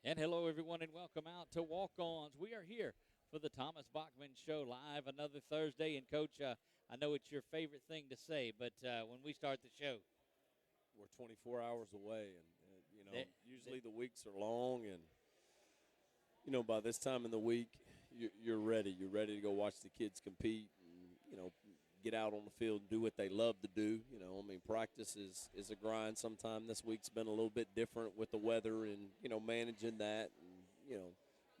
And hello, everyone, and welcome out to Walk-Ons. We are here for the Thomas Bachman Show live another Thursday. And, Coach, I know it's your favorite thing to say, but when we start the show, we're 24 hours away. And usually the weeks are long. And, by this time in the week, you're ready. You're ready to go watch the kids compete and, get out on the field and do what they love to do. Practice is a grind sometime. This week's been a little bit different with the weather and, managing that. And,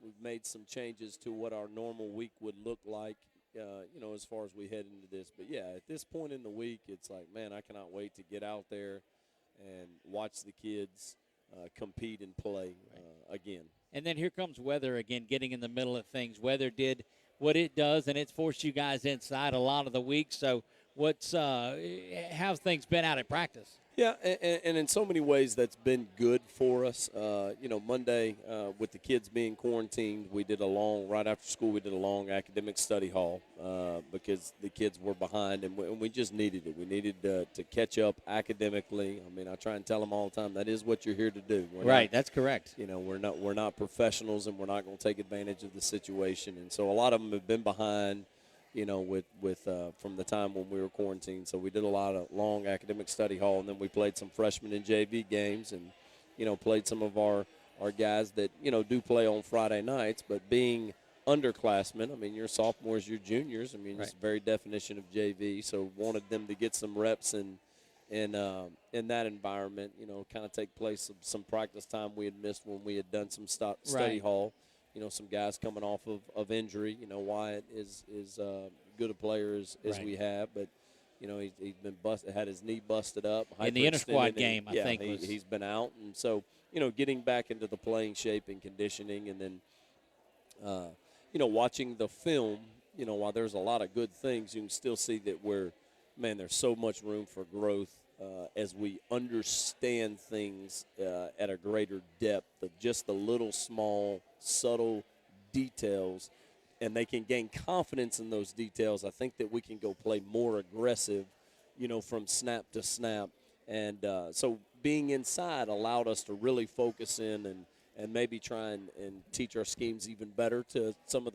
we've made some changes to what our normal week would look like, as far as we head into this. But, yeah, at this point in the week, it's like, man, I cannot wait to get out there and watch the kids compete and play again. And then here comes weather again, getting in the middle of things. Weather did what it does, and it's forced you guys inside a lot of the week. So how's things been out at practice? Yeah, and in so many ways that's been good for us. Monday with the kids being quarantined, right after school, we did a long academic study hall because the kids were behind, and we just needed it. We needed to catch up academically. I try and tell them all the time, that is what you're here to do. That's correct. We're not professionals, and we're not going to take advantage of the situation. And so a lot of them have been behind, with from the time when we were quarantined. So we did a lot of long academic study hall, and then we played some freshman and JV games and, played some of our guys that, do play on Friday nights. But being underclassmen, you're sophomores, you're juniors. It's the very definition of JV. So wanted them to get some reps in that environment, kind of take place some practice time we had missed when we had done some study hall. Some guys coming off of injury. Wyatt is good a player as we have, but he's been had his knee busted up in the inter-squad game. I think he's been out, and so getting back into the playing shape and conditioning, and then watching the film. While there's a lot of good things, you can still see that there's so much room for growth. As we understand things at a greater depth of just the little small, subtle details, and they can gain confidence in those details, I think that we can go play more aggressive, from snap to snap. And so being inside allowed us to really focus in and maybe try and teach our schemes even better to some of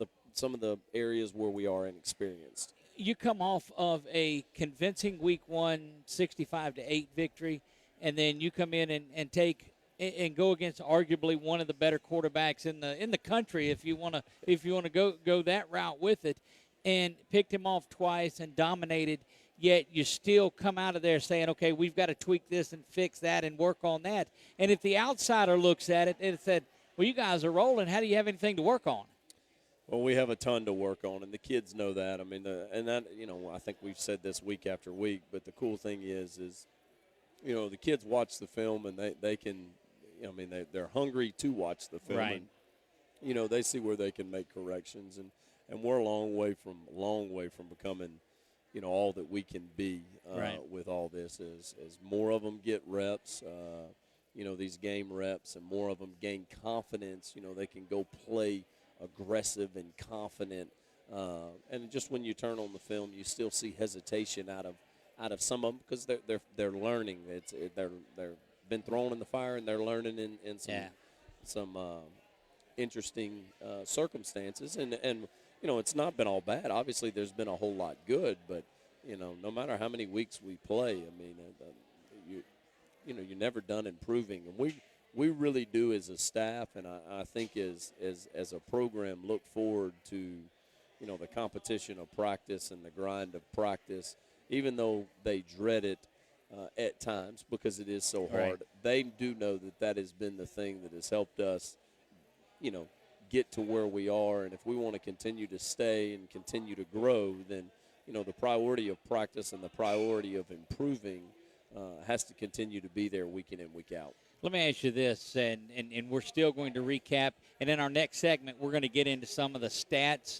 the areas where we are inexperienced. You come off of a convincing Week 1 65-8 victory, and then you come in and take and go against arguably one of the better quarterbacks in the country, if you want to go that route with it, and picked him off twice and dominated. Yet you still come out of there saying, okay, we've got to tweak this and fix that and work on that. And if the outsider looks at it and said, well, you guys are rolling, how do you have anything to work on? Well, we have a ton to work on, and the kids know that. I think we've said this week after week, but the cool thing is the kids watch the film, and they can, they're hungry to watch the film. Right. And, they see where they can make corrections, and we're a long way from becoming, all that we can be with all this. As more of them get reps, these game reps, and more of them gain confidence, they can go play aggressive and confident, and just when you turn on the film, you still see hesitation out of some of them because they're learning. They're been thrown in the fire, and they're learning in some interesting circumstances, and it's not been all bad. Obviously, there's been a whole lot good, but no matter how many weeks we play, you're never done improving, and we really do as a staff, and I think as a program look forward to, the competition of practice and the grind of practice, even though they dread it at times because it is so hard. Right. They do know that has been the thing that has helped us, get to where we are. And if we want to continue to stay and continue to grow, then, the priority of practice and the priority of improving has to continue to be there week in and week out. Let me ask you this, and we're still going to recap, and in our next segment, we're going to get into some of the stats.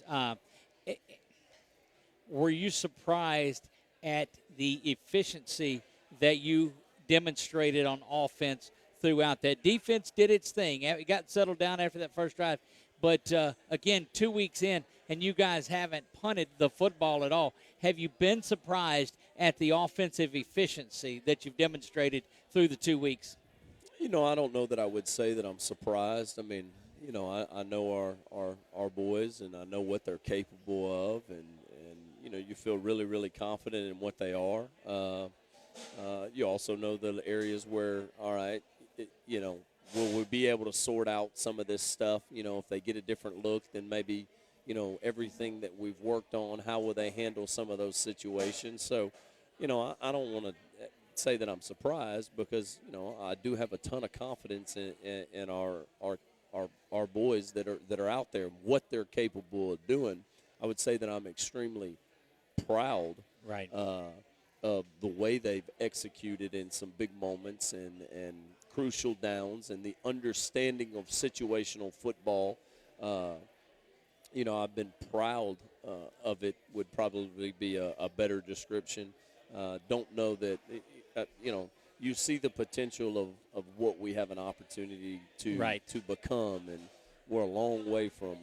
Were you surprised at the efficiency that you demonstrated on offense throughout that? Defense did its thing. It got settled down after that first drive. But, again, 2 weeks in, and you guys haven't punted the football at all. Have you been surprised at the offensive efficiency that you've demonstrated through the 2 weeks? I don't know that I would say that I'm surprised. I mean, I know our boys, and I know what they're capable of, and you feel really, really confident in what they are. You also know the areas where, all right, will we be able to sort out some of this stuff? If they get a different look, then maybe, everything that we've worked on, how will they handle some of those situations? So, I don't want to say that I'm surprised because, I do have a ton of confidence in our boys that are out there, what they're capable of doing. I would say that I'm extremely proud Right. of the way they've executed in some big moments and crucial downs and the understanding of situational football. Uh, I've been proud of it would probably be a better description. Don't know that, you see the potential of what we have an opportunity Right. to become, and we're a long way from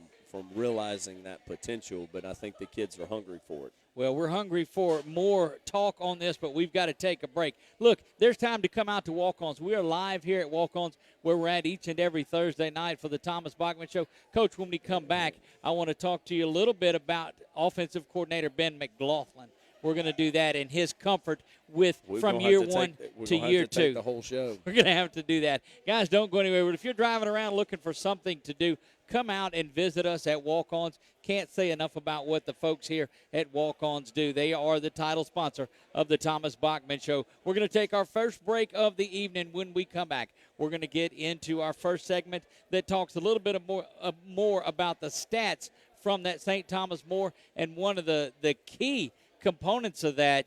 realizing that potential, but I think the kids are hungry for it. Well, we're hungry for more talk on this, but we've got to take a break. Look, there's time to come out to Walk-Ons. We are live here at Walk-Ons, where we're at each and every Thursday night for the Thomas Bachman Show. Coach, when we come back, I want to talk to you a little bit about offensive coordinator Ben McLaughlin. We're going to do that in his comfort from year one to year two. The whole show. We're going to have to do that. Guys, don't go anywhere. But if you're driving around looking for something to do, come out and visit us at Walk-Ons. Can't say enough about what the folks here at Walk-Ons do. They are the title sponsor of the Thomas Bachman Show. We're going to take our first break of the evening. When we come back, we're going to get into our first segment that talks a little bit more about the stats from that St. Thomas More, and one of the key components of that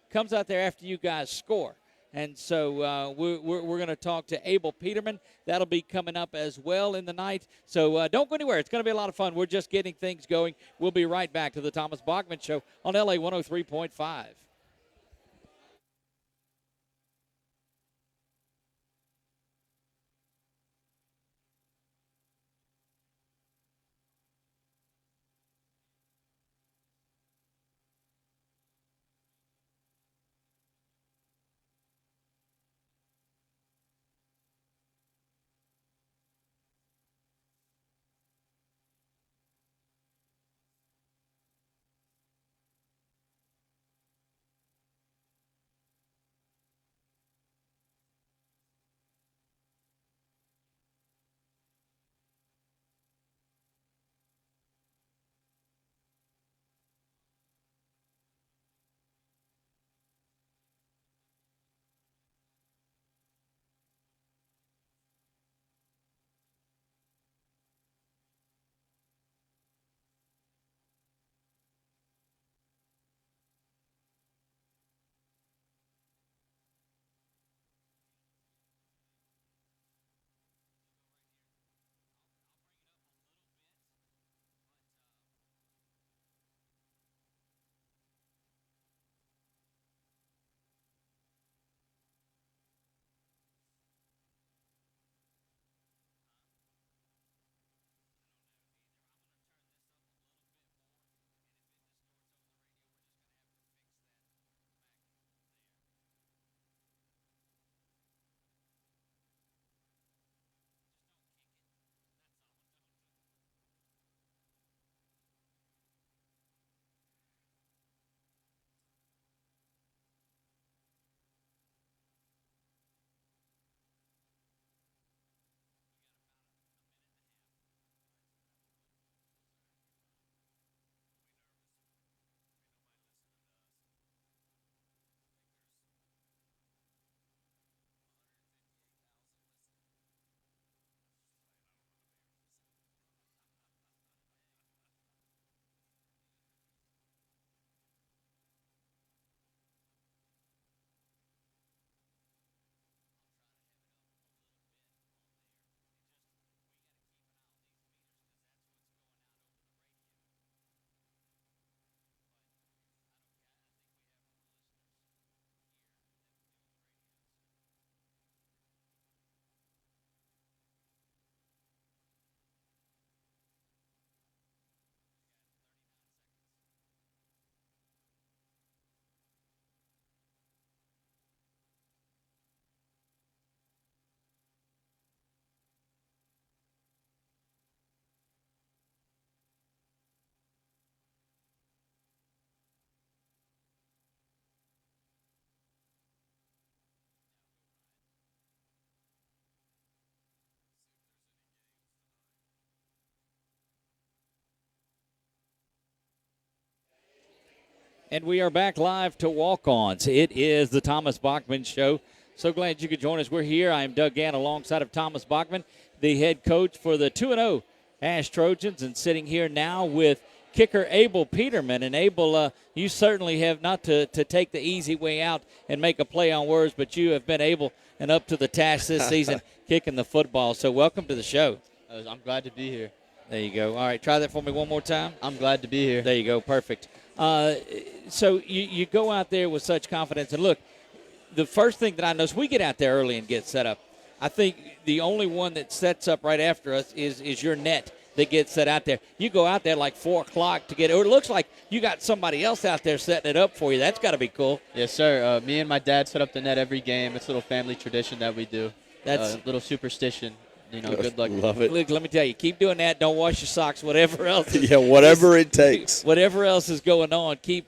comes out there after you guys score. And so we're going to talk to Abel Peterman. That'll be coming up as well in the night. So don't go anywhere. It's going to be a lot of fun. We're just getting things going. We'll be right back to the Thomas Bachman Show on LA 103.5. And we are back live to Walk-Ons. It is the Thomas Bachman Show. So glad you could join us. We're here. I am Doug Gann alongside of Thomas Bachman, the head coach for the 2-0 Ash Trojans, and sitting here now with kicker Abel Peterman. And Abel, you certainly have not to take the easy way out and make a play on words, but you have been able and up to the task this season kicking the football. So welcome to the show. I'm glad to be here. There you go. All right, try that for me one more time. I'm glad to be here. There you go. Perfect. So you go out there with such confidence. And look, the first thing that I notice, we get out there early and get set up. I think the only one that sets up right after us is your net that gets set out there. You go out there like 4 o'clock to get it. Or it looks like you got somebody else out there setting it up for you. That's got to be cool. Yes, sir. Me and my dad set up the net every game. It's a little family tradition that we do. That's a little superstition. Good luck. Love it. Look, let me tell you, keep doing that. Don't wash your socks, whatever else. Yeah, whatever it takes. Whatever else is going on, keep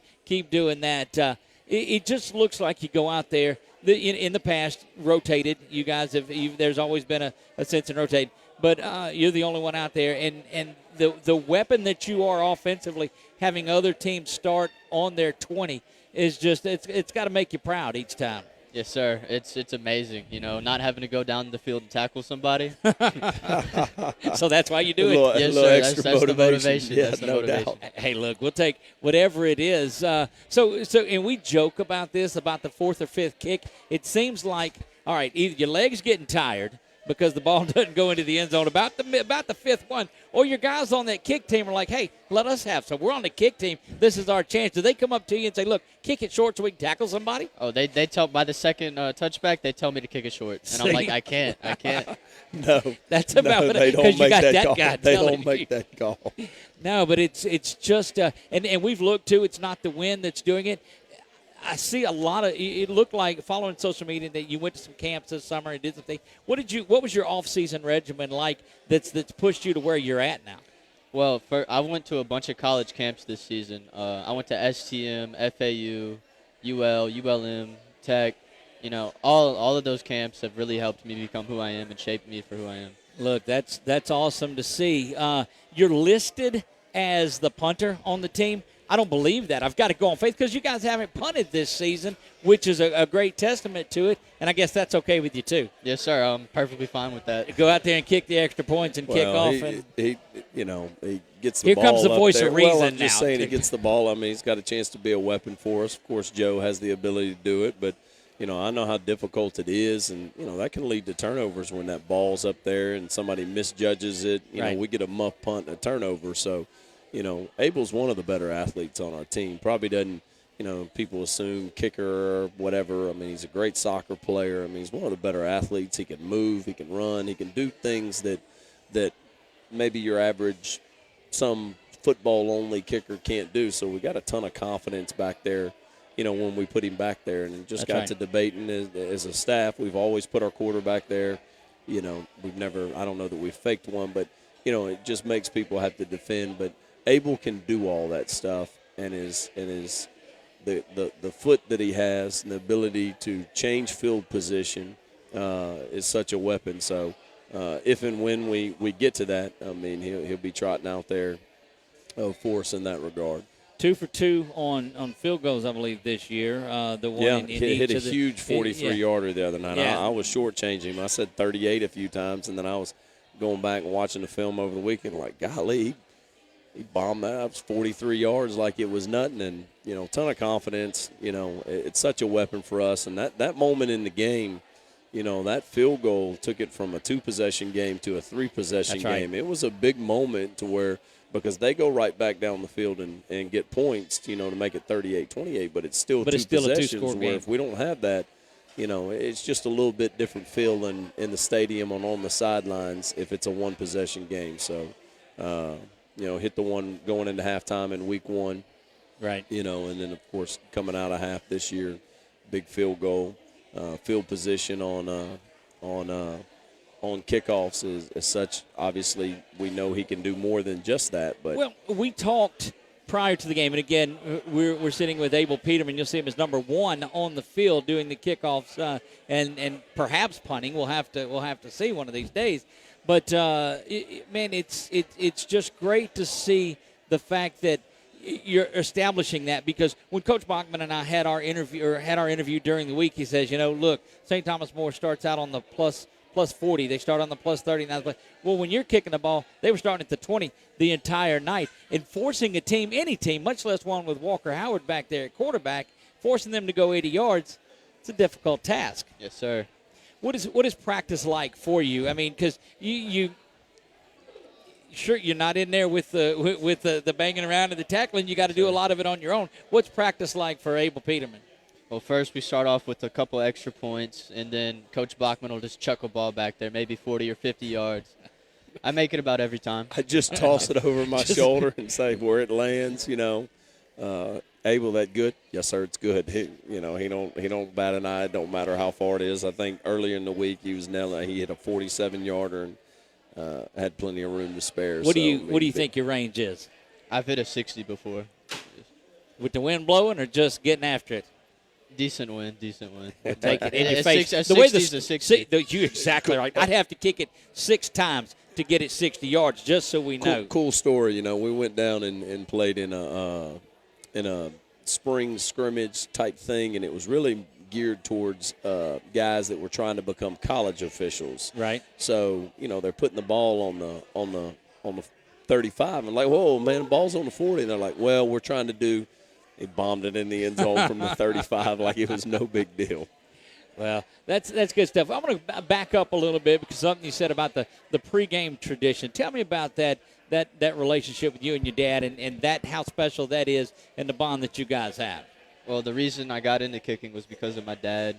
doing that. It just looks like you go out there. In the past, rotated. You guys there's always been a sense in rotating. But you're the only one out there. And the weapon that you are offensively, having other teams start on their 20, is just it's got to make you proud each time. Yes, sir. It's amazing, not having to go down the field and tackle somebody. So that's why you do it. Yes, little sir. extra That's the motivation. Yeah, That's the no motivation. doubt. Hey, look, we'll take whatever it is. So, and we joke about this, about the fourth or fifth kick. It seems like, all right, either your leg's getting tired because the ball doesn't go into the end zone about the fifth one, or your guys on that kick team are like, hey, let us have some. We're on the kick team. This is our chance. Do they come up to you and say, look, kick it short so we can tackle somebody? Oh, they tell by the second touchback, they tell me to kick it short, and I'm like, I can't. No, That's about it. they don't Because you make got that that call. guy They telling don't make you. that call. No, but it's just and we've looked too. It's not the wind that's doing it. I see a lot of. It looked like following social media that you went to some camps this summer and did some things. What was your off-season regimen like? That's pushed you to where you're at now. Well, I went to a bunch of college camps this season. I went to STM, FAU, UL, ULM, Tech. All of those camps have really helped me become who I am and shaped me for who I am. Look, that's awesome to see. You're listed as the punter on the team. I don't believe that. I've got to go on faith because you guys haven't punted this season, which is a great testament to it, and I guess that's okay with you too. Yes, sir. I'm perfectly fine with that. Go out there and kick the extra points and kick off. He gets the Here ball comes the up voice there. of reason well, I'm just now. saying he gets the ball. I mean, he's got a chance to be a weapon for us. Of course, Joe has the ability to do it, but I know how difficult it is, and that can lead to turnovers when that ball's up there and somebody misjudges it. Right. We get a muff punt and a turnover, so. Abel's one of the better athletes on our team. Probably doesn't, people assume kicker or whatever. I mean, he's a great soccer player. I mean, he's one of the better athletes. He can move, he can run, he can do things that maybe your average, some football-only kicker can't do. So we got a ton of confidence back there, when we put him back there. And just got to debating as a staff. We've always put our quarterback there. We've never, I don't know that we've faked one, but, it just makes people have to defend. But Abel can do all that stuff, and the foot that he has and the ability to change field position is such a weapon. So if and when we get to that, I mean, he'll be trotting out there for us in that regard. 2 for 2 on field goals, I believe, this year. The one in hit each a of the, huge 43-yarder the other night. Yeah. I was shortchanging him. I said 38 a few times, and then I was going back and watching the film over the weekend like, golly, he bombed that. It was 43 yards like it was nothing, and, ton of confidence. It's such a weapon for us. And that moment in the game, that field goal took it from a 2-possession game to a 3-possession game. It was a big moment to where – because they go right back down the field and get points, to make it 38-28, but it's still two possessions where game. If we don't have that, it's just a little bit different feel in the stadium and on the sidelines if it's a one-possession game. So, hit the one going into halftime in week 1. Right. And then, of course, coming out of half this year, big field goal, field position on kickoffs is such. Obviously, we know he can do more than just that. But well, we talked prior to the game, and again, we're sitting with Abel Peterman. You'll see him as number 1 on the field doing the kickoffs and perhaps punting. We'll have to see one of these days. But man, it's just great to see the fact that you're establishing that, because when Coach Bachman and I had our interview during the week, he says, look, St. Thomas More starts out on the plus 40. They start on the plus 30. Well, when you're kicking the ball, they were starting at the 20 the entire night. And forcing any team, much less one with Walker Howard back there at quarterback, forcing them to go 80 yards, it's a difficult task. Yes, sir. What is practice like for you? I mean, because you sure you're not in there with the banging around and the tackling. You got to do a lot of it on your own. What's practice like for Abel Peterman? Well, first we start off with a couple extra points, and then Coach Bachman will just chuck a ball back there, maybe 40 or 50 yards. I make it about every time. I just toss it over my shoulder and say where it lands. Abel, that good? Yes, sir, it's good. He don't bat an eye. It don't matter how far it is. I think earlier in the week he was nailing. He hit a 47-yarder and had plenty of room to spare. What do you think your range is? I've hit a 60 before. With the wind blowing or just getting after it? Decent win. Take it in your A face. 60's a 60. You're exactly right. I'd have to kick it 6 times to get it 60 yards, just so we know. Cool story. We went down and played in a spring scrimmage type thing, and it was really geared towards guys that were trying to become college officials. Right. So they're putting the ball on the 35, and like, whoa, man, the ball's on the 40, and they're like, well, we're trying to do. He bombed it in the end zone from the 35 like it was no big deal. Well, that's good stuff. I'm going to back up a little bit because something you said about the pregame tradition. Tell me about that relationship with you and your dad and that how special that is and the bond that you guys have. Well, the reason I got into kicking was because of my dad.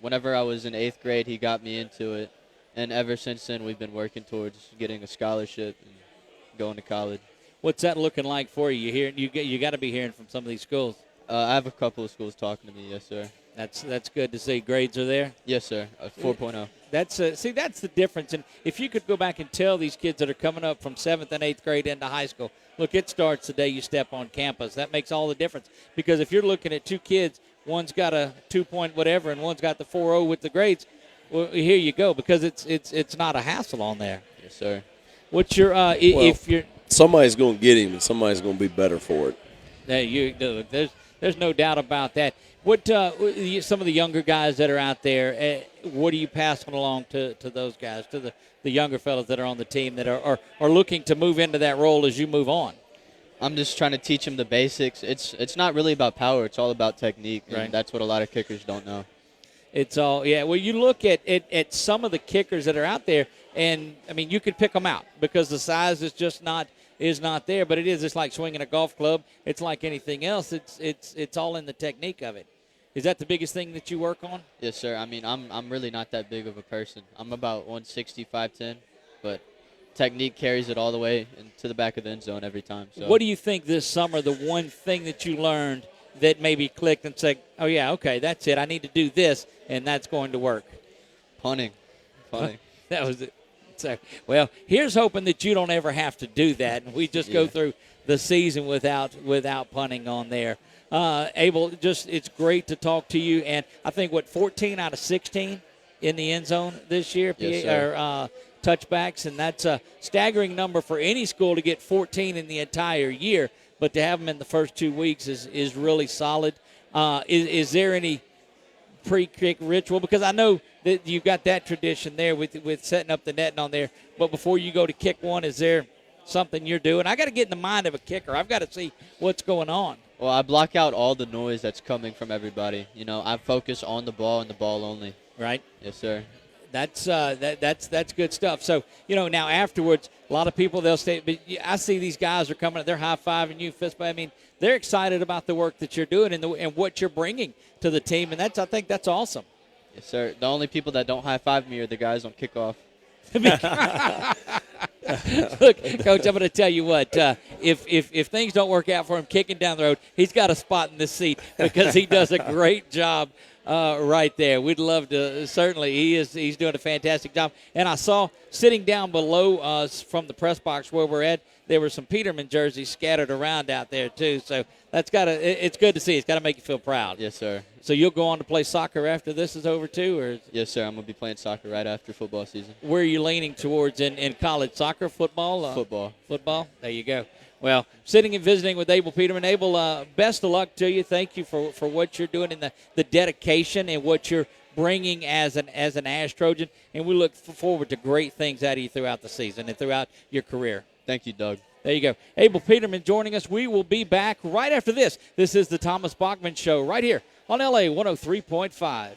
Whenever I was in 8th grade, he got me into it. And ever since then, we've been working towards getting a scholarship and going to college. What's that looking like for you? You got to be hearing from some of these schools. I have a couple of schools talking to me, yes, sir. That's good to see. Grades are there? Yes, sir. 4.0. That's the difference. And if you could go back and tell these kids that are coming up from 7th and 8th grade into high school, look, it starts the day you step on campus. That makes all the difference. Because if you're looking at 2 kids, one's got a 2-point whatever and one's got the 4.0 with the grades, well, here you go, because it's not a hassle on there. Yes, sir. What's your if you're somebody's going to get him and somebody's going to be better for it. There's no doubt about that. What some of the younger guys that are out there, what are you passing along to those guys, to the younger fellas that are on the team that are looking to move into that role as you move on? I'm just trying to teach them the basics. It's not really about power. It's all about technique, and right. That's what a lot of kickers don't know. It's all, yeah. Well, you look at some of the kickers that are out there, and, I mean, you could pick them out because the size is just not there, but it's like swinging a golf club. It's like anything else. It's all in the technique of it. Is that the biggest thing that you work on? Yes, sir. I mean, I'm really not that big of a person. I'm about 160, 5'10", but technique carries it all the way into the back of the end zone every time. So. What do you think this summer, the one thing that you learned that maybe clicked and said, oh, yeah, okay, that's it. I need to do this, and that's going to work? Punting. That was it. So, well, here's hoping that you don't ever have to do that, and we just go through the season without punting on there. Abel, it's great to talk to you, and I think, 14 out of 16 in the end zone this year, yes, touchbacks, and that's a staggering number for any school to get 14 in the entire year, but to have them in the first 2 weeks is really solid. Is there any pre-kick ritual? Because I know that you've got that tradition there with setting up the netting on there, but before you go to kick one, is there something you're doing? I got to get in the mind of a kicker. I've got to see what's going on. Well, I block out all the noise that's coming from everybody. I focus on the ball and the ball only. Right. Yes, sir. That's good stuff. So, now afterwards, a lot of people, they'll say, but I see these guys are coming, they're high-fiving you, fist bump. I mean, they're excited about the work that you're doing and what you're bringing to the team, and I think that's awesome. Yes, sir. The only people that don't high-five me are the guys on kickoff. Look, Coach, I'm going to tell you what. If things don't work out for him kicking down the road, he's got a spot in this seat because he does a great job right there. We'd love to. Certainly, he's doing a fantastic job. And I saw sitting down below us from the press box where we're at, there were some Peterman jerseys scattered around out there too. So it's good to see. It's got to make you feel proud. Yes, sir. So you'll go on to play soccer after this is over too, or? Yes, sir. I'm gonna be playing soccer right after football season. Where are you leaning towards in college? Soccer, football? Football. Football. There you go. Well, sitting and visiting with Abel Peterman. Abel, best of luck to you. Thank you for what you're doing and the dedication and what you're bringing as an Ash Trojan. And we look forward to great things out of you throughout the season and throughout your career. Thank you, Doug. There you go. Abel Peterman joining us. We will be back right after this. This is the Thomas Bachman Show right here on LA 103.5.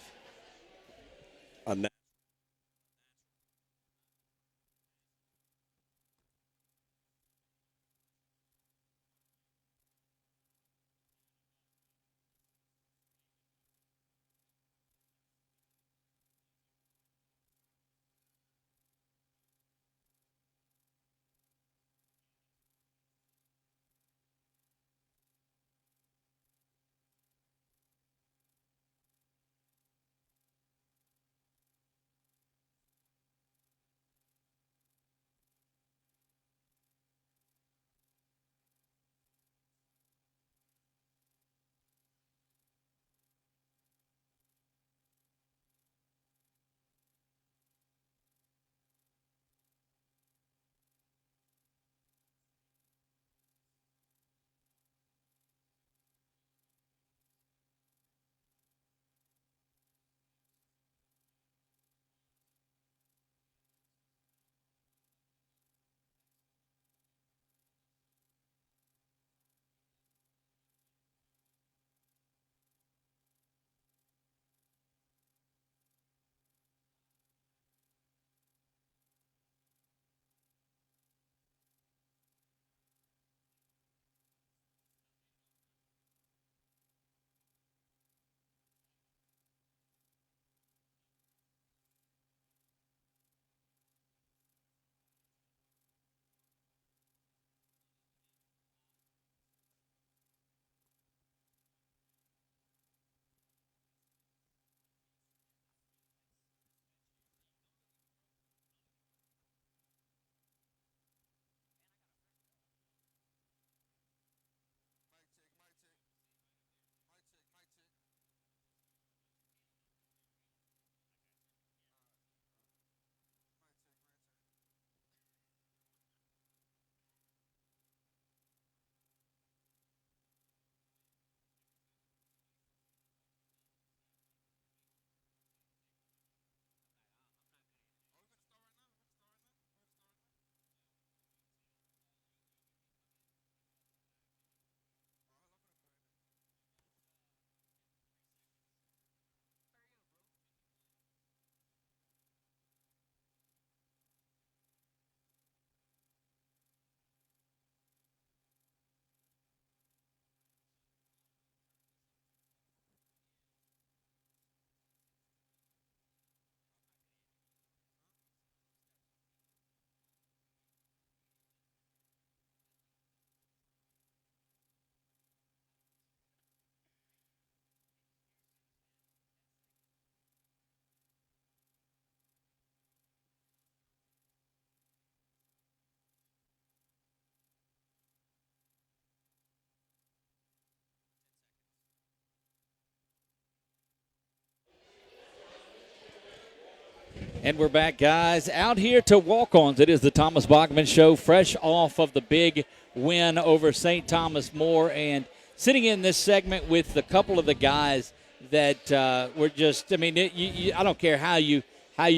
And we're back, guys, out here to walk-ons. It is the Thomas Bachman Show, fresh off of the big win over St. Thomas More. And sitting in this segment with a couple of the guys that were just, I mean, I don't care how you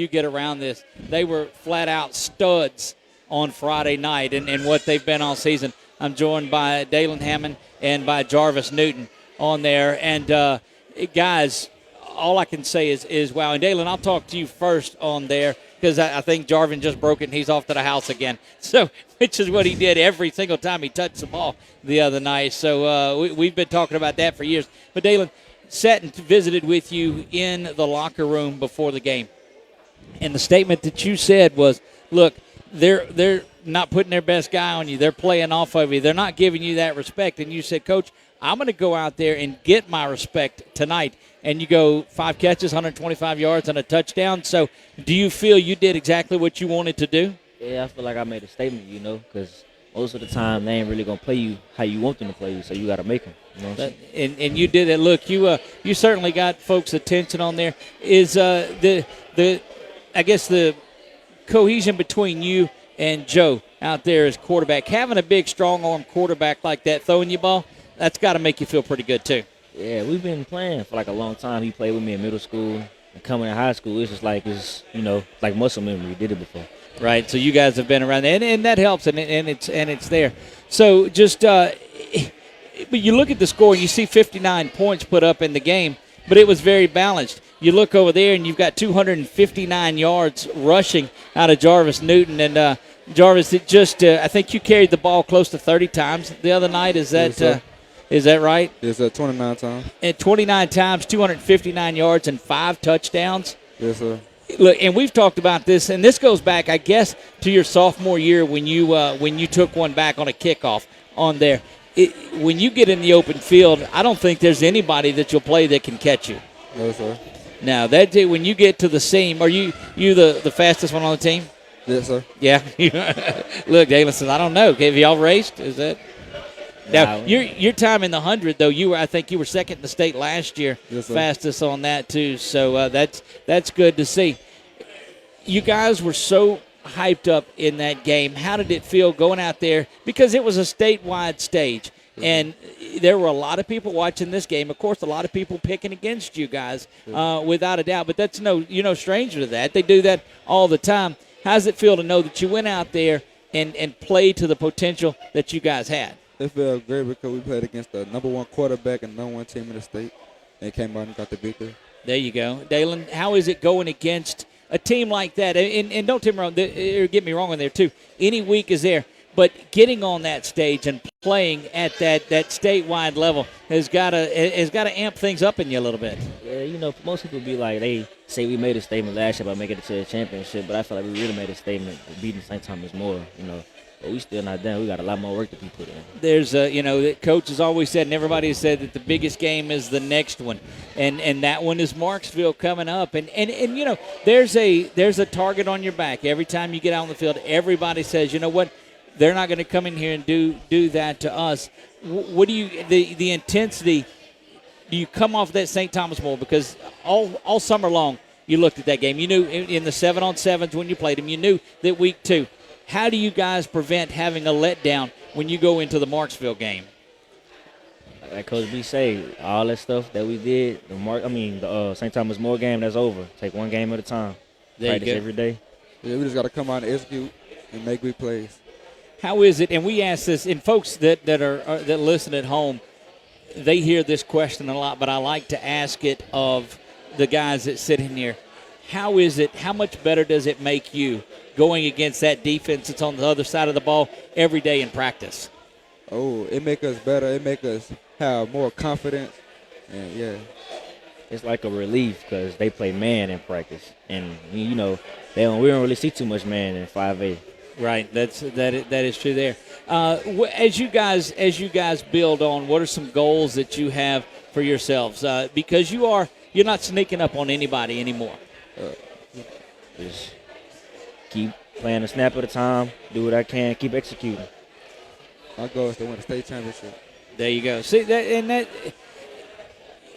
get around this. They were flat-out studs on Friday night and what they've been all season. I'm joined by Daylon Hammond and by Jarvis Newton on there. And, guys, all I can say is wow. And, Daylon, I'll talk to you first on there because I think Jarvin just broke it and he's off to the house again. So, which is what he did every single time he touched the ball the other night. So, we've been talking about that for years. But, Daylon, sat and visited with you in the locker room before the game. And the statement that you said was, look, they're not putting their best guy on you. They're playing off of you. They're not giving you that respect. And you said, Coach, I'm going to go out there and get my respect tonight. And you go 5 catches, 125 yards, and a touchdown. So do you feel you did exactly what you wanted to do? Yeah, I feel like I made a statement, because most of the time they ain't really gonna play you how you want them to play you, so you got to make them. You know what I'm saying? And you did it. Look, you certainly got folks' attention on there. Is the I guess the cohesion between you and Joe out there as quarterback, having a big, strong arm quarterback like that throwing you ball, that's got to make you feel pretty good too. Yeah, we've been playing for like a long time. He played with me in middle school and coming in high school. It's just like like muscle memory. We did it before. Right. So you guys have been around, and that helps, and it's there. So just but you look at the score and you see 59 points put up in the game, but it was very balanced. You look over there and you've got 259 yards rushing out of Jarvis Newton, and Jarvis, it just I think you carried the ball close to 30 times the other night. Is that Yes, is that right? Yes, sir. 29 times. And 29 times, 259 yards, and 5 touchdowns. Yes, sir. Look, and we've talked about this, and this goes back, I guess, to your sophomore year when you took one back on a kickoff on there. When you get in the open field, I don't think there's anybody that you'll play that can catch you. Yes, sir. Now, that day when you get to the seam, are you the fastest one on the team? Yes, sir. Yeah. Look, Daylon says, I don't know. Have y'all raced? Is that? Now, your time in the 100, though, I think you were second in the state last year, Yes, sir. fastest on that, too. So that's good to see. You guys were so hyped up in that game. How did it feel going out there? Because it was a statewide stage, and there were a lot of people watching this game. Of course, a lot of people picking against you guys, without a doubt. But that's you're no stranger to that. They do that all the time. How does it feel to know that you went out there and played to the potential that you guys had? It felt great because we played against the number 1 quarterback and number 1 team in the state, and came out and got the victory. There you go. Daylon, how is it going against a team like that? And don't get me wrong on there, too. Any week is there. But getting on that stage and playing at that statewide level has got to amp things up in you a little bit. Yeah, most people be like, they say we made a statement last year about making it to the championship, but I feel like we really made a statement beating St. Thomas more, But we still not done. We got a lot more work to be put in. There's the coach has always said, and everybody has said that the biggest game is the next one, and that one is Marksville coming up, and there's a target on your back every time you get out on the field. Everybody says, you know what, they're not going to come in here and do that to us. What do you the intensity? Do you come off that St. Thomas Bowl because all summer long you looked at that game? You knew in the 7-on-7s when you played them, you knew that week 2. How do you guys prevent having a letdown when you go into the Marksville game? Like Coach B say, all that stuff that we did, the St. Thomas More game, that's over. Take one game at a time. There Practice you go. every day. Yeah, we just got to come out and execute and make big plays. How is it? And we ask this, and folks that listen at home, they hear this question a lot, but I like to ask it of the guys that sit in here. How is it? How much better does it make you going against that defense that's on the other side of the ball every day in practice? Oh, it make us better. It make us have more confidence. And, yeah. It's like a relief because they play man in practice. And, we don't really see too much man in 5A. Right, that is true there. As you guys build on, what are some goals that you have for yourselves? Because you're not sneaking up on anybody anymore. Just keep playing a snap at a time, do what I can, keep executing. My goal is to win the state championship. There you go. See that, and that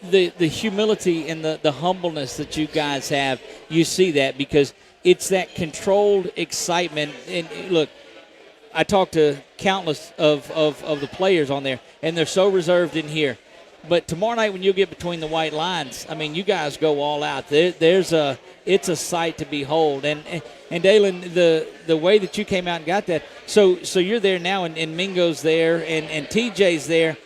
the humility and the humbleness that you guys have, you see that because it's that controlled excitement. And look, I talked to countless of the players on there, and they're so reserved in here. But tomorrow night when you get between the white lines, I mean, you guys go all out. It's a sight to behold. And Daylon, the way that you came out and got that, so you're there now, and Mingo's there, and TJ's there.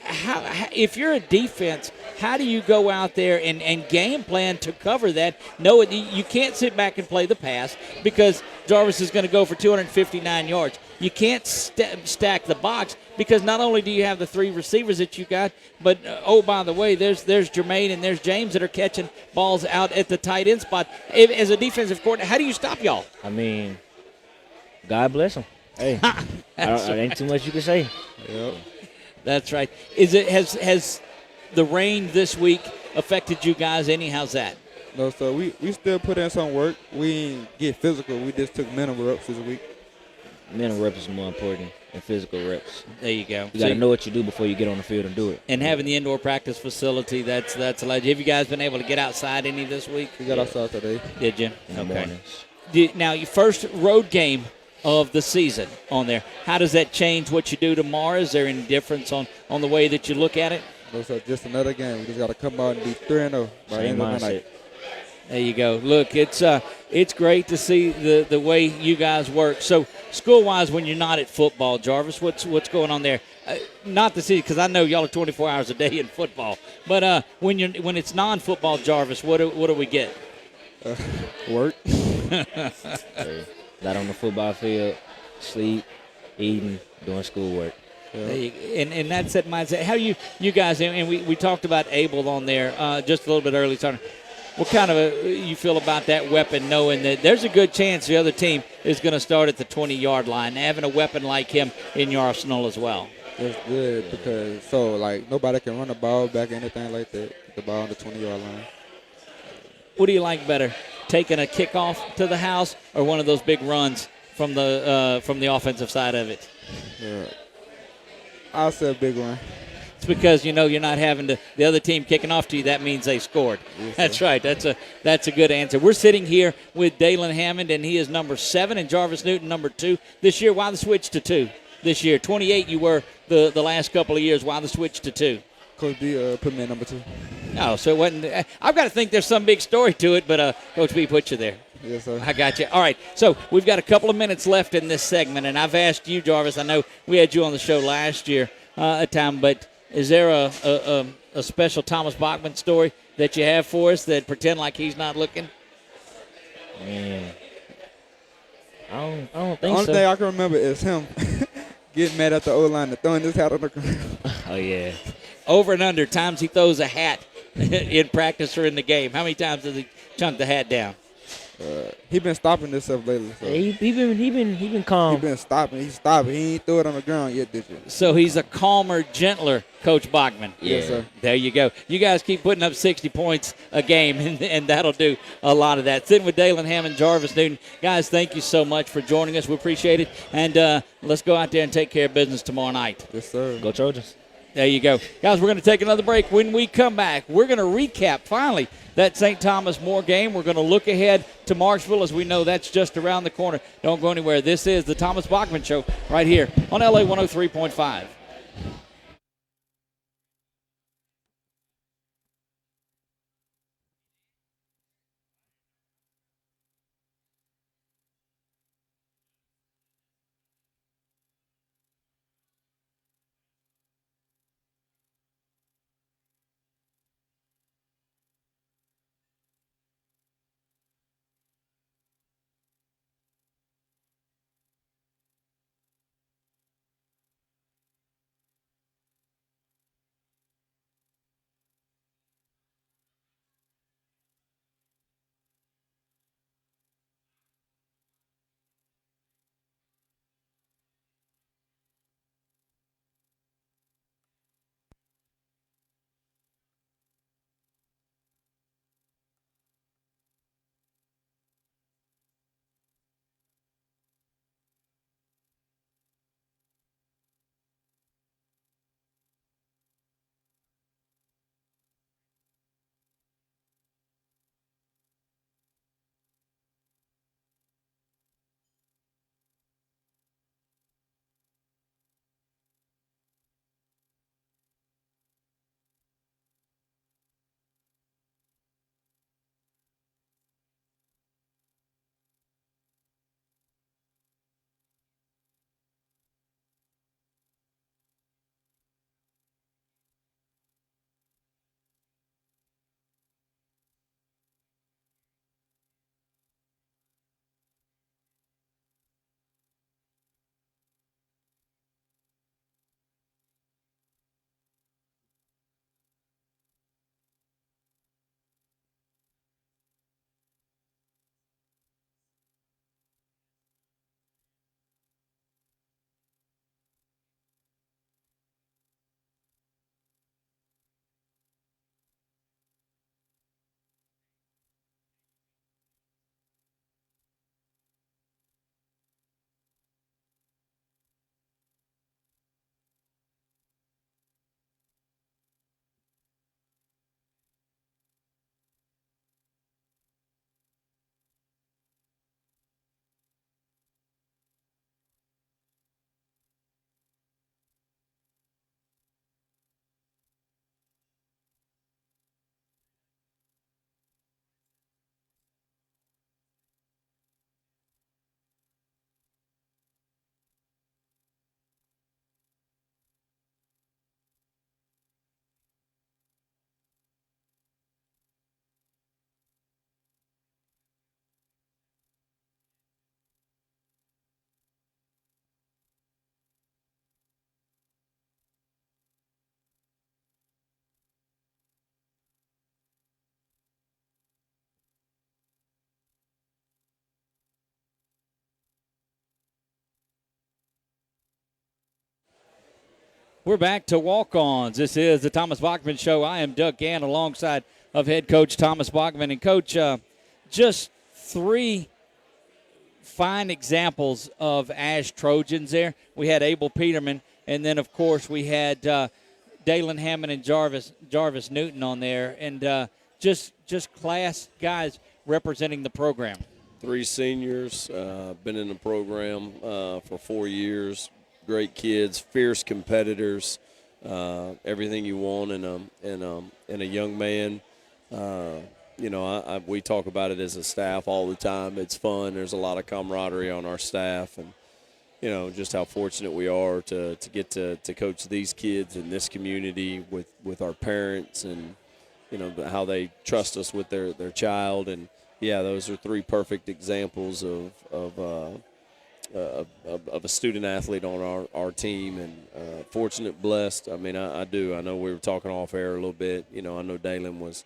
How, if you're a defense, how do you go out there and game plan to cover that? No, you can't sit back and play the pass because Jarvis is going to go for 259 yards. You can't stack the box because not only do you have the 3 receivers that you got, but, by the way, there's Jermaine and there's James that are catching balls out at the tight end spot. As a defensive coordinator, how do you stop y'all? I mean, God bless them. Hey, ain't too much you can say. Yep. That's right. Has the rain this week affected you guys any? How's that? No, so we still put in some work. We ain't get physical. We just took mental reps this week. mental reps is more important than physical reps. There you go. You got to know what you do before you get on the field and do it. And having the indoor practice facility, that's a legend. Have you guys been able to get outside any this week? We got outside today. Did you? In the mornings. Now, your first road game of the season on there. How does that change what you do tomorrow? Is there any difference on the way that you look at it? No, so just another game. We just got to come out and be 3-0 by the end of the night. There you go. Look, it's great to see the way you guys work. So, school-wise, when you're not at football, Jarvis, what's going on there? Not to see, because I know y'all are 24 hours a day in football. But when it's non-football, Jarvis, what do we get? Work. Hey, not on the football field, sleep, eating, doing schoolwork. Yeah. And that's that mindset. How you guys, and we talked about Abel on there just a little bit early. What kind of you feel about that weapon, knowing that there's a good chance the other team is going to start at the 20-yard line, having a weapon like him in your arsenal as well? That's good because, nobody can run the ball back or anything like that. Get the ball on the 20-yard line. What do you like better, taking a kickoff to the house or one of those big runs from the offensive side of it? Yeah. I'll say a big one. It's because you're not having the other team kicking off to you. That means they scored. Yes, that's right. That's a good answer. We're sitting here with Daylon Hammond, and he is number 7, and Jarvis Newton number 2 this year. Why the switch to 2 this year? 28 you were the last couple of years. Why the switch to 2? Coach B put me at number 2. No, so it wasn't. I've got to think there's some big story to it, but Coach B put you there. Yes, sir. I got you. All right, so we've got a couple of minutes left in this segment, and I've asked you, Jarvis. I know we had you on the show last year a time, but is there a special Thomas Bachman story that you have for us that pretend like he's not looking? Man, I don't think Only so. thing I can remember is him getting mad at the O-line and throwing his hat on the ground. Oh, yeah. Over and under times he throws a hat in practice or in the game. How many times does he chunk the hat down? He been stopping himself lately. So. Yeah, he been calm. He been stopping. He's stopping. He ain't threw it on the ground yet this year. So he's a calmer, gentler Coach Bachman. Yes, sir. There you go. You guys keep putting up 60 points a game, and that'll do a lot of that. Sitting with Daylon Hammond, Jarvis Newton. Guys, thank you so much for joining us. We appreciate it. And let's go out there and take care of business tomorrow night. Yes, sir. Go Trojans. There you go. Guys, we're going to take another break. When we come back, we're going to recap, finally, that St. Thomas More game. We're going to look ahead to Marshville, as we know that's just around the corner. Don't go anywhere. This is the Thomas Bachman Show right here on LA 103.5. We're back to walk-ons. This is the Thomas Bachman Show. I am Doug Gann alongside of head coach Thomas Bachman. And, Coach, just 3 fine examples of Ash Trojans there. We had Abel Peterman, and then, of course, we had Daylon, Hammond, and Jarvis Newton on there. And just class guys representing the program. 3 seniors, been in the program for 4 years. Great kids, fierce competitors, everything you want in a young man. We talk about it as a staff all the time. It's fun. There's a lot of camaraderie on our staff, and just how fortunate we are to get to coach these kids in this community with our parents, and how they trust us with their child. And yeah, those are 3 perfect examples of a student athlete on our team, and fortunate, blessed. I mean, I do. I know we were talking off air a little bit. I know Daylon was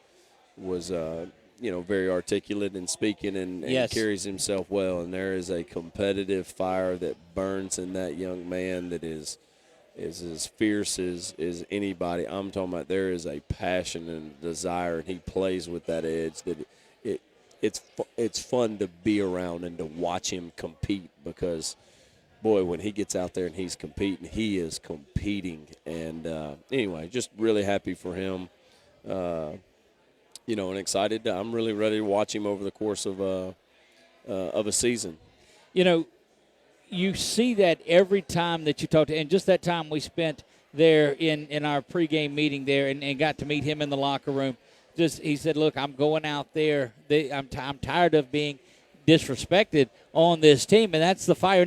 very articulate in speaking and yes, carries himself well. And there is a competitive fire that burns in that young man that is as fierce as anybody. I'm talking about there is a passion and desire, and he plays with that edge that it's fun to be around and to watch him compete, because, boy, when he gets out there and he's competing, he is competing. And anyway, just really happy for him, and excited. I'm really ready to watch him over the course of a season. You see that every time that you talk to, and just that time we spent there in our pregame meeting there and got to meet him in the locker room. He said, look, I'm going out there. I'm tired of being disrespected on this team, and that's the fire.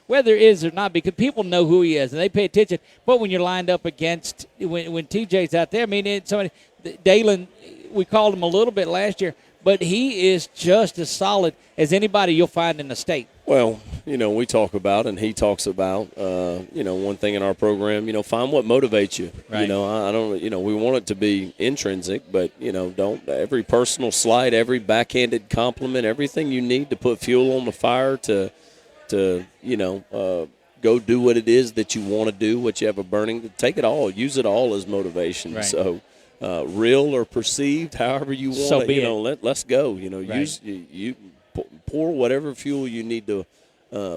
Whether it is or not, because people know who he is, and they pay attention. But when you're lined up against, when TJ's out there, I mean, Daylon, we called him a little bit last year, but he is just as solid as anybody you'll find in the state. Well, we talk about, and he talks about, one thing in our program, find what motivates you. Right. I don't, we want it to be intrinsic, but, don't, every personal slight, every backhanded compliment, everything you need to put fuel on the fire to go do what it is that you want to do, what you have a burning, take it all, use it all as motivation. Right. So, real or perceived, however you want So it, let's go. Right. Use you pour whatever fuel you need to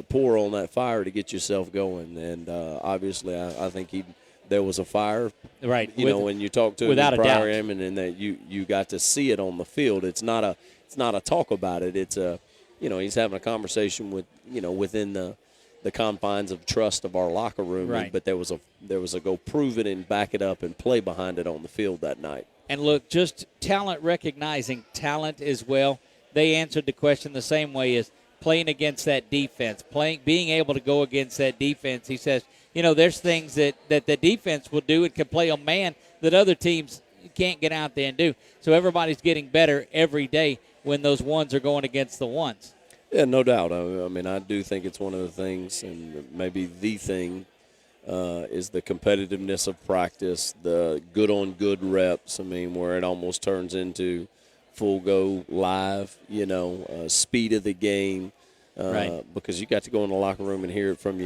pour on that fire to get yourself going. And obviously, I think there was a fire. Right. When you talk to him without in a prior doubt. him, and that you got to see it on the field. It's not a talk about it. It's he's having a conversation with within the confines of trust of our locker room. Right. But there was a go prove it and back it up and play behind it on the field that night. And look, just talent, recognizing talent as well. They answered the question the same way as playing against that defense, being able to go against that defense. He says, there's things that the defense will do and can play on man that other teams can't get out there and do. So everybody's getting better every day when those ones are going against the ones. Yeah, no doubt. I mean, I do think it's one of the things, and maybe the thing, is the competitiveness of practice, the good-on-good reps. I mean, where it almost turns into full go live, speed of the game, right. Because you got to go in the locker room and hear it from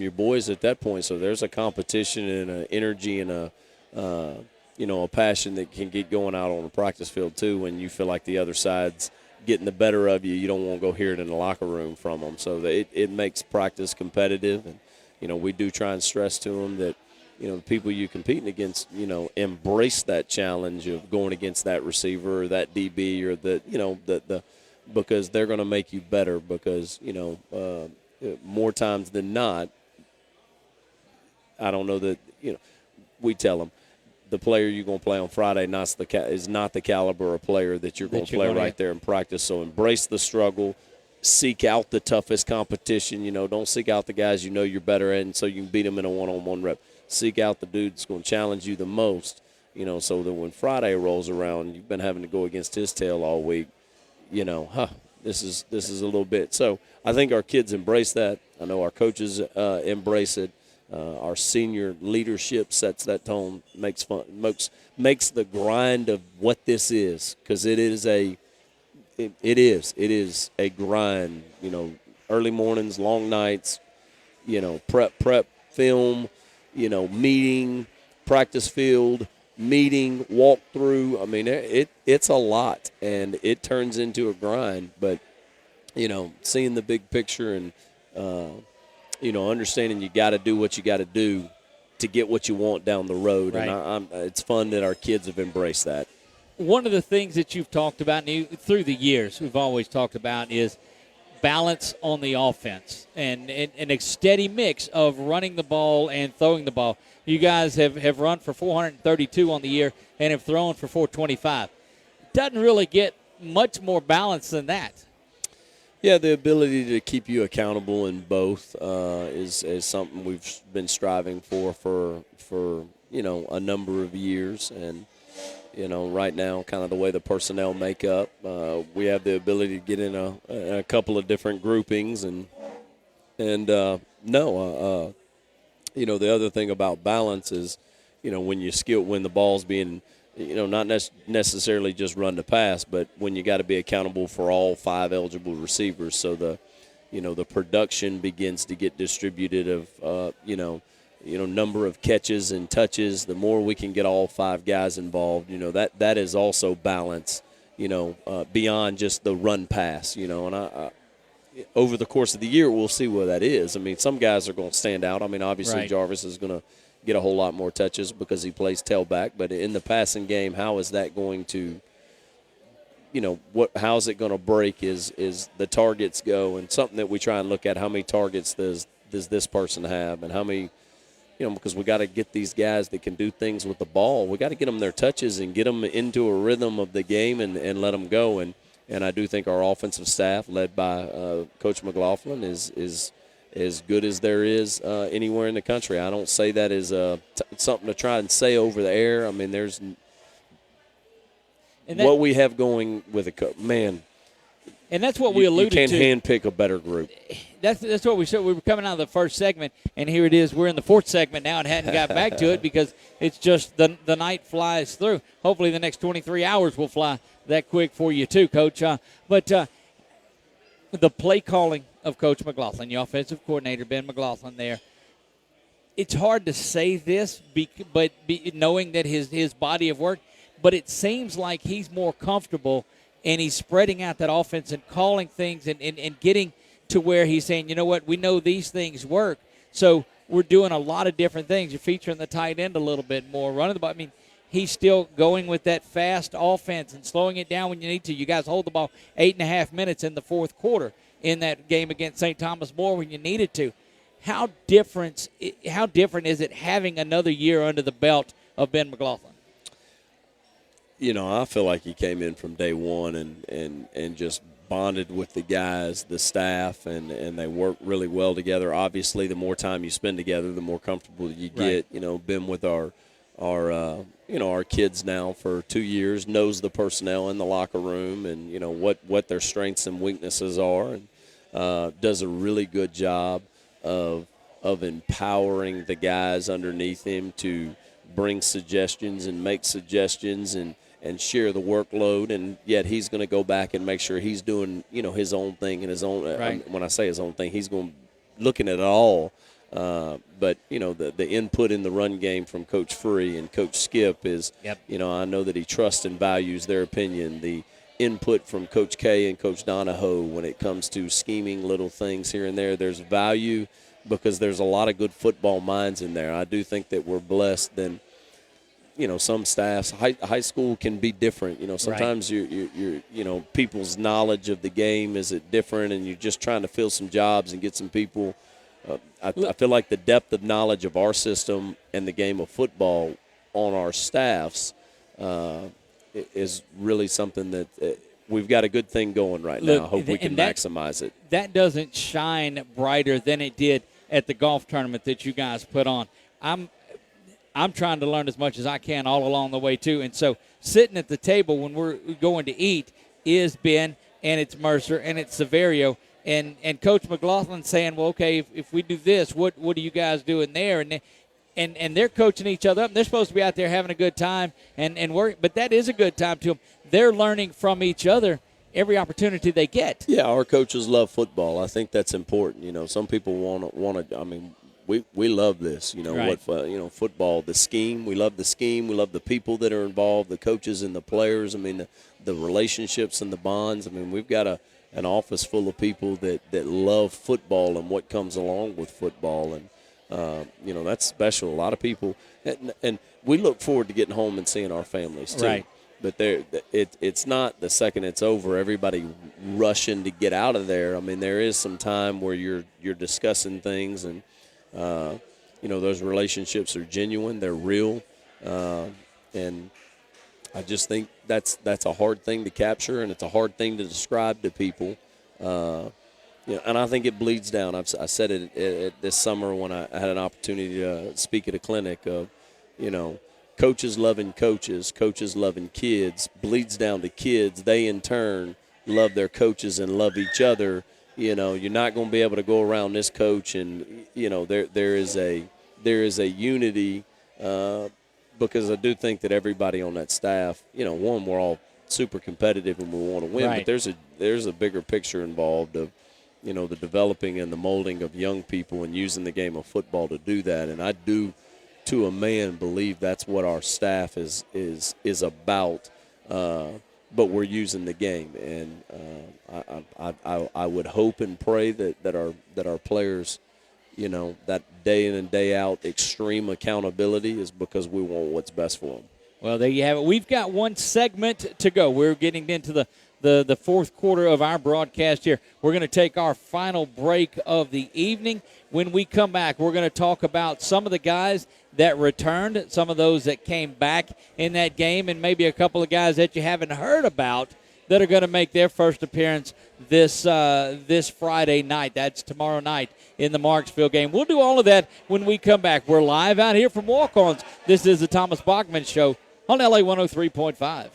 your boys at that point. So there's a competition and an energy and a passion that can get going out on the practice field too. When you feel like the other side's getting the better of you, you don't want to go hear it in the locker room from them. So it makes practice competitive, and we do try and stress to them that. The people you're competing against, embrace that challenge of going against that receiver or that DB or the because they're going to make you better. Because more times than not, I don't know that we tell them the player you're going to play on Friday is not the caliber of player that you're going to play right there in practice. So embrace the struggle. Seek out the toughest competition. Don't seek out the guys you're better at, and so you can beat them in a one-on-one rep. Seek out the dude that's going to challenge you the most, so that when Friday rolls around, you've been having to go against his tail all week, this is a little bit. So I think our kids embrace that. I know our coaches embrace it. Our senior leadership sets that tone, makes the grind of what this is, because it is a grind. Early mornings, long nights, prep, film. meeting, practice field, meeting, walk through. I mean, it's a lot, and it turns into a grind. But, seeing the big picture and, understanding you got to do what you got to do to get what you want down the road. Right. And it's fun that our kids have embraced that. One of the things that you've talked about through the years, we've always talked about is balance on the offense and a steady mix of running the ball and throwing the ball. You guys have run for 432 on the year and have thrown for 425. Doesn't really get much more balance than that. Yeah, the ability to keep you accountable in both is something we've been striving for a number of years. And, right now, kind of the way the personnel make up, we have the ability to get in a couple of different groupings. The other thing about balance is, when the ball's being – not necessarily just run to pass, but when you got to be accountable for all 5 eligible receivers, so the production begins to get distributed of number of catches and touches. The more we can get all 5 guys involved, that is also balance, beyond just the run pass, and I over the course of the year we'll see what that is. I mean, some guys are going to stand out. I mean, obviously right. Jarvis is going to get a whole lot more touches because he plays tailback. But in the passing game, how is that going to, how's it going to break is the targets go, and something that we try and look at, how many targets does this person have, and how many, because we got to get these guys that can do things with the ball. We got to get them their touches and get them into a rhythm of the game and let them go. And I do think our offensive staff, led by Coach McLaughlin, is as good as there is anywhere in the country. I don't say that as something to try and say over the air. I mean, there's what we have going with man. And that's what we alluded to. You can't handpick a better group. That's what we said. We were coming out of the first segment, and here it is. We're in the 4th segment now and hadn't got back to it because it's just the night flies through. Hopefully the next 23 hours will fly that quick for you too, Coach. But the play calling of Coach McLaughlin, the offensive coordinator, Ben McLaughlin there, it's hard to say this, but knowing that his body of work, but it seems like he's more comfortable and he's spreading out that offense and calling things and getting to where he's saying, you know what, we know these things work. So we're doing a lot of different things. You're featuring the tight end a little bit more, running the ball. I mean, he's still going with that fast offense and slowing it down when you need to. You guys hold the ball 8.5 minutes in the 4th quarter in that game against St. Thomas More when you needed to. How different is it having another year under the belt of Ben McLaughlin? I feel like he came in from day one and just bonded with the guys, the staff, and they work really well together. Obviously, the more time you spend together, the more comfortable you get. Right. Been with our kids now for 2 years, knows the personnel in the locker room and, what their strengths and weaknesses are, and does a really good job of empowering the guys underneath him to bring suggestions and make suggestions and share the workload, and yet he's going to go back and make sure he's doing, his own thing and his own. Right. When I say his own thing, he's going looking at it all. But the input in the run game from Coach Free and Coach Skip is, yep. I know that he trusts and values their opinion. The input from Coach K and Coach Donahoe when it comes to scheming little things here and there, there's value because there's a lot of good football minds in there. I do think that we're blessed than. Some staffs, high school can be different. Sometimes right. you're people's knowledge of the game is different, and you're just trying to fill some jobs and get some people. I feel like the depth of knowledge of our system and the game of football on our staffs is really something that we've got a good thing going right now. I hope we can maximize it. That doesn't shine brighter than it did at the golf tournament that you guys put on. I'm trying to learn as much as I can all along the way, too. And so sitting at the table when we're going to eat is Ben, and it's Mercer, and it's Severio. And Coach McLaughlin saying, well, okay, if we do this, what are you guys doing there? And they're coaching each other up. They're supposed to be out there having a good time and work. But that is a good time to them. They're learning from each other every opportunity they get. Yeah, our coaches love football. I think that's important. Some people want to. I mean, we love this. You know Right. football, the scheme. We love the scheme. We love the people that are involved, the coaches and the players. I mean, the relationships and the bonds. I mean, we've got an office full of people that love football and what comes along with football, and that's special. A lot of people, and we look forward to getting home and seeing our families too. Right. But it's not the second it's over, everybody rushing to get out of there. I mean, there is some time where you're discussing things, and those relationships are genuine, they're real, and I just think that's a hard thing to capture, and it's a hard thing to describe to people. And I think it bleeds down. I said it this summer when I had an opportunity to speak at a clinic of, coaches loving coaches, coaches loving kids, bleeds down to kids. They, in turn, love their coaches and love each other. You're not going to be able to go around this coach and, there is a unity because I do think that everybody on that staff, one, we're all super competitive and we want to win, Right. but there's a bigger picture involved of, the developing and the molding of young people and using the game of football to do that. And I do, to a man, believe that's what our staff is about. But we're using the game, and I would hope and pray that our players, that day in and day out extreme accountability is because we want what's best for them. Well, there you have it. We've got one segment to go. We're getting into the fourth quarter of our broadcast here. We're going to take our final break of the evening. When we come back, we're going to talk about some of the guys that returned, some of those that came back in that game, and maybe a couple of guys that you haven't heard about that are going to make their first appearance this Friday night. That's tomorrow night in the Marksville game. We'll do all of that when we come back. We're live out here from Walk-Ons. This is the Thomas Bachman Show on LA 103.5.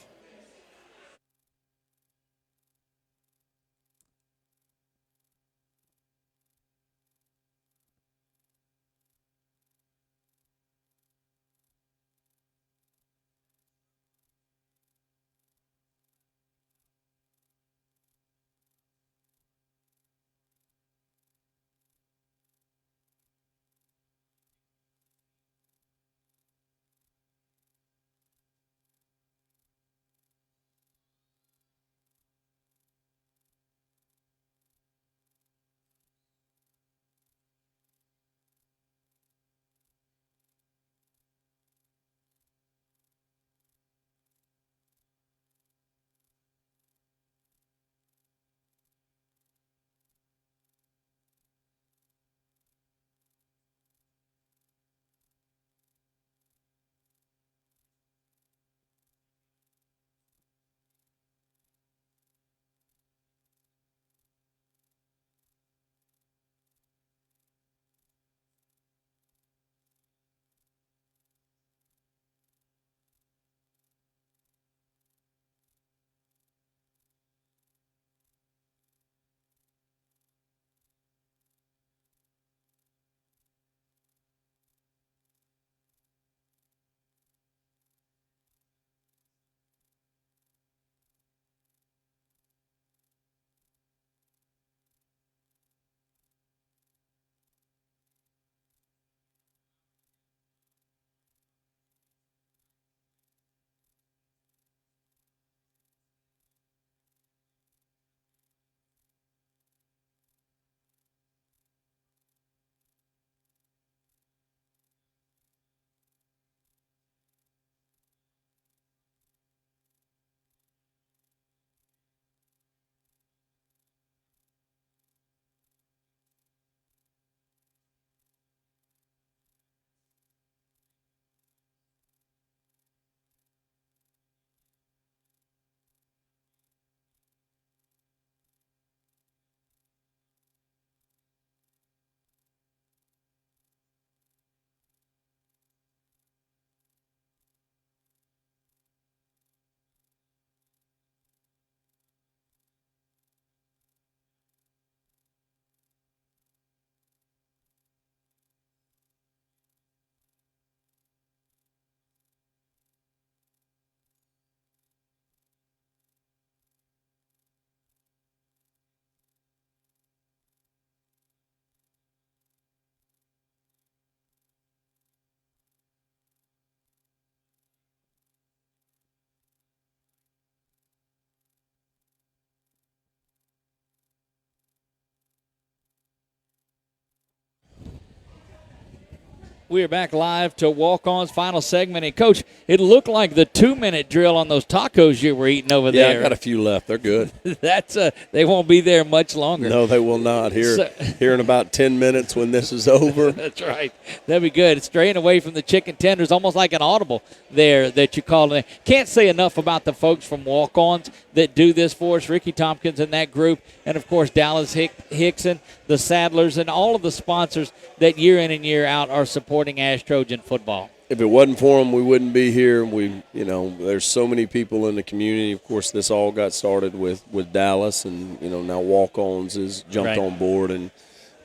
We are back live to Walk-On's final segment. And, Coach, it looked like the 2-minute drill on those tacos you were eating over there. Yeah, I got a few left. They're good. That's they won't be there much longer. No, they will not. Here in about 10 minutes when this is over. That's right. That'd be good. It's straying away from the chicken tenders, almost like an audible there that you called in. Can't say enough about the folks from Walk-Ons that do this for us, Ricky Tompkins and that group, and, of course, Dallas Hickson, the Saddlers, and all of the sponsors that year in and year out are supporting Ash Trojan football. If it wasn't for them, we wouldn't be here. There's so many people in the community. Of course, this all got started with Dallas, and, now Walk-Ons has jumped on board, and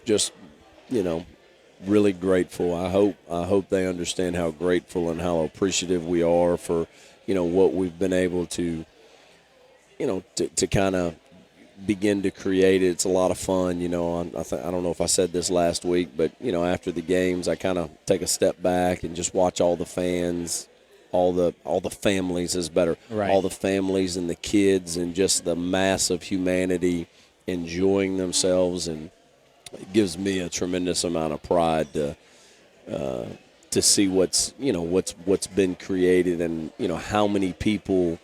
just, really grateful. I hope they understand how grateful and how appreciative we are for, what we've been able to, to kind of begin to create. It's a lot of fun. I don't know if I said this last week, but after the games, I kind of take a step back and just watch all the fans, all the families is better, right. All the families and the kids and just the mass of humanity enjoying themselves, and it gives me a tremendous amount of pride to see what's been created, and how many people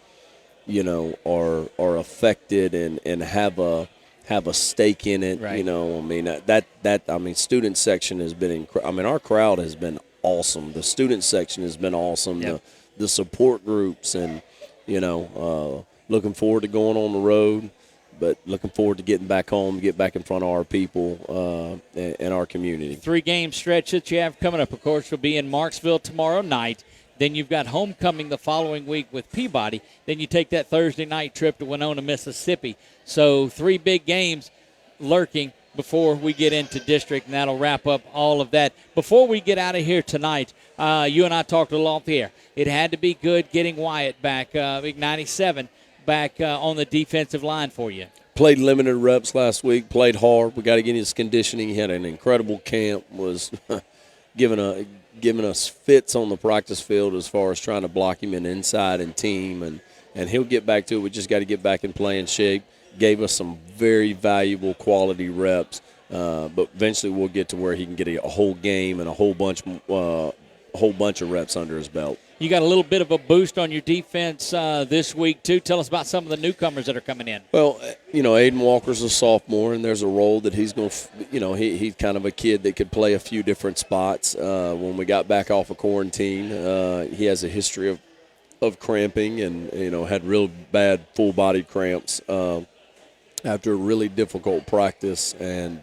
are affected and have a stake in it. Right. Student section has been our crowd has been awesome. The student section has been awesome. Yep. The support groups, and looking forward to going on the road, but looking forward to getting back home, get back in front of our people and our community. 3-game stretch that you have coming up, of course, will be in Marksville tomorrow night. Then you've got homecoming the following week with Peabody. Then you take that Thursday night trip to Winona, Mississippi. So 3 big games lurking before we get into district, and that'll wrap up all of that. Before we get out of here tonight, you and I talked a little off the air. It had to be good getting Wyatt back, big 97, back on the defensive line for you. Played limited reps last week, played hard. We got to get his conditioning. He had an incredible camp, was giving us fits on the practice field as far as trying to block him in inside and team, and he'll get back to it. We just got to get back in playing shape. Gave us some very valuable quality reps, but eventually we'll get to where he can get a whole game and a whole bunch of reps under his belt. You got a little bit of a boost on your defense this week, too. Tell us about some of the newcomers that are coming in. Well, Aidan Walker's a sophomore, and there's a role that he's going to, he's kind of a kid that could play a few different spots. When we got back off of quarantine, he has a history of cramping and, had real bad full-body cramps after a really difficult practice, and,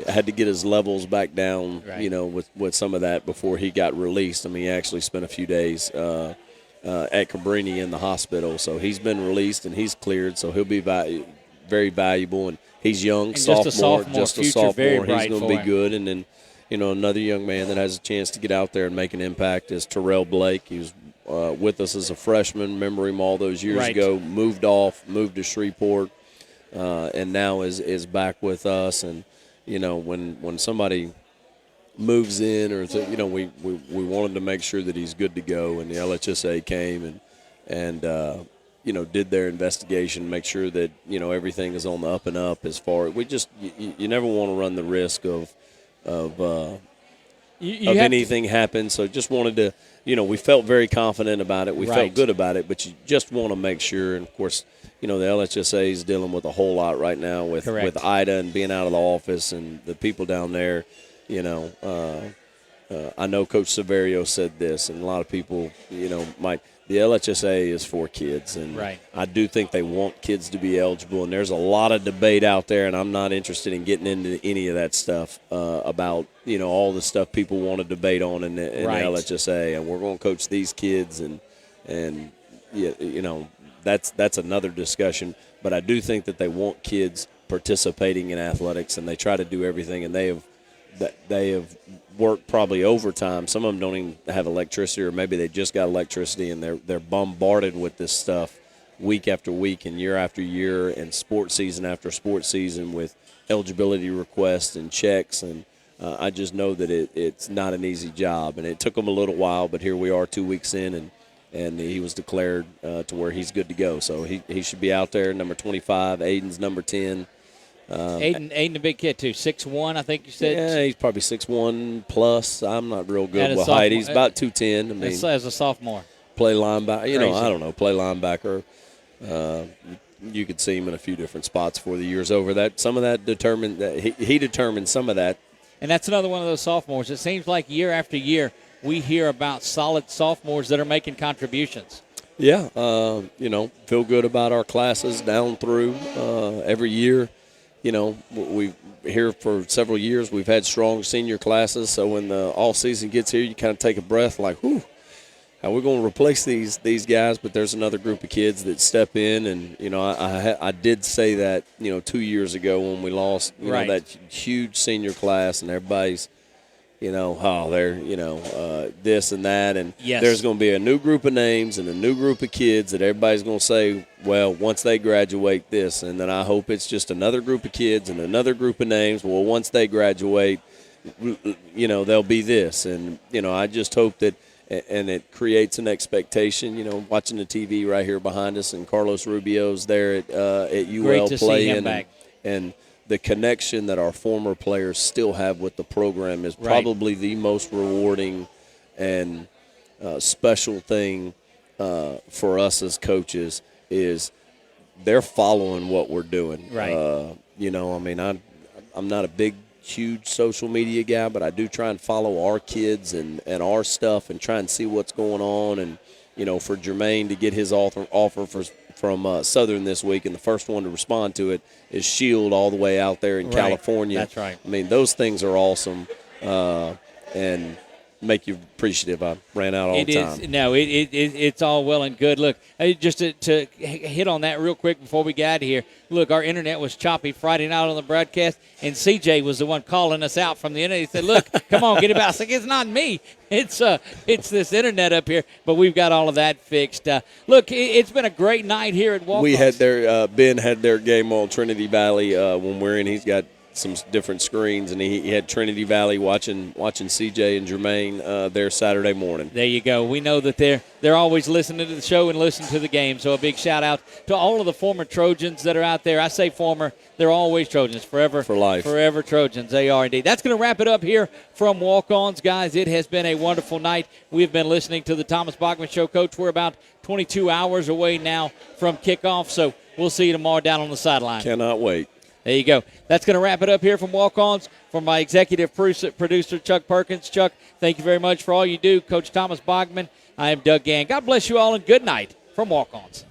had to get his levels back down, right. With some of that before he got released. He actually spent a few days at Cabrini in the hospital. So he's been released and he's cleared. So he'll be very valuable. And he's young, and sophomore, just a sophomore. He's going to be good. And then, another young man that has a chance to get out there and make an impact is Terrell Blake. He was with us as a freshman. Remember him all those years right. ago. Moved to Shreveport, and now is back with us. And when somebody moves in, or we wanted to make sure that he's good to go, and the LHSA came and did their investigation, make sure that everything is on the up and up. As far you never want to run the risk of anything happen. So just wanted to, we felt very confident about it. We right. felt good about it, but you just want to make sure. And of course, the LHSA is dealing with a whole lot right now with Ida and being out of the office and the people down there. I know Coach Severio said this, and a lot of people, the LHSA is for kids, and right. I do think they want kids to be eligible. And there's a lot of debate out there, and I'm not interested in getting into any of that stuff about all the stuff people want to debate on in the LHSA. And we're going to coach these kids, and that's another discussion. But I do think that they want kids participating in athletics, and they try to do everything, and they have worked probably overtime. Some of them don't even have electricity, or maybe they just got electricity, and they're bombarded with this stuff week after week and year after year and sports season after sports season with eligibility requests and checks. And I just know that it's not an easy job, and it took them a little while, but here we are 2 weeks in, and he was declared to where he's good to go. So he should be out there, number 25. Aiden's number 10. Aidan, a big kid too, 6'1", I think you said. Yeah, he's probably 6'1" plus. I'm not real At good a with sophomore. height. He's about 210. I mean, As a sophomore. play linebacker. You know, Crazy. I don't know, play linebacker. You could see him in a few different spots for the years over that. Some of that determined that he determined some of that. And that's another one of those sophomores. It seems like year after year we hear about solid sophomores that are making contributions. Yeah, you know, feel good about our classes down through every year. You know, we here for several years we've had strong senior classes. So when the all season gets here, you kind of take a breath, like, whew, how we're going to replace these guys? But there's another group of kids that step in, and you know, I did say that 2 years ago when we lost Right. that huge senior class, and everybody's. They're, this and that. And Yes. there's going to be a new group of names and a new group of kids that everybody's going to say, well, once they graduate this. And then I hope it's just another group of kids and another group of names. Well, once they graduate, they'll be this. And, I just hope that, and it creates an expectation, watching the TV right here behind us, and Carlos Rubio's there at UL Great to see playing. him back. And the connection that our former players still have with the program is Right. probably the most rewarding and special thing for us as coaches is they're following what we're doing. Right. I'm not a big, huge social media guy, but I do try and follow our kids and our stuff and try and see what's going on. And, for Jermaine to get his offer from Southern this week, and the first one to respond to it is Shield all the way out there in Right. California. That's right. I mean, those things are awesome and make you appreciative. I ran out all the time. It's all well and good. Look, just to hit on that real quick before we get out of here. Look, our internet was choppy Friday night on the broadcast, and CJ was the one calling us out from the internet. He said, "Look, come on, get it back." I was like, "It's not me. It's this internet up here." But we've got all of that fixed. Look, it's been a great night here at Walk-Ons. We had Ben had their game on Trinity Valley when we're in. He's got some different screens, and he had Trinity Valley watching CJ and Jermaine there Saturday morning. There you go. We know that they're always listening to the show and listening to the game. So a big shout out to all of the former Trojans that are out there. I say former, they're always Trojans, forever For life. forever Trojans. They are indeed. That's going to wrap it up here from Walk-Ons, guys. It has been a wonderful night. We've been listening to the Thomas Bachman Show, Coach. We're about 22 hours away now from kickoff, so we'll see you tomorrow down on the sideline. Cannot wait. There you go. That's going to wrap it up here from Walk-Ons. From my executive producer, Chuck Perkins. Chuck, thank you very much for all you do. Coach Thomas Bachman, I am Doug Gann. God bless you all, and good night from Walk-Ons.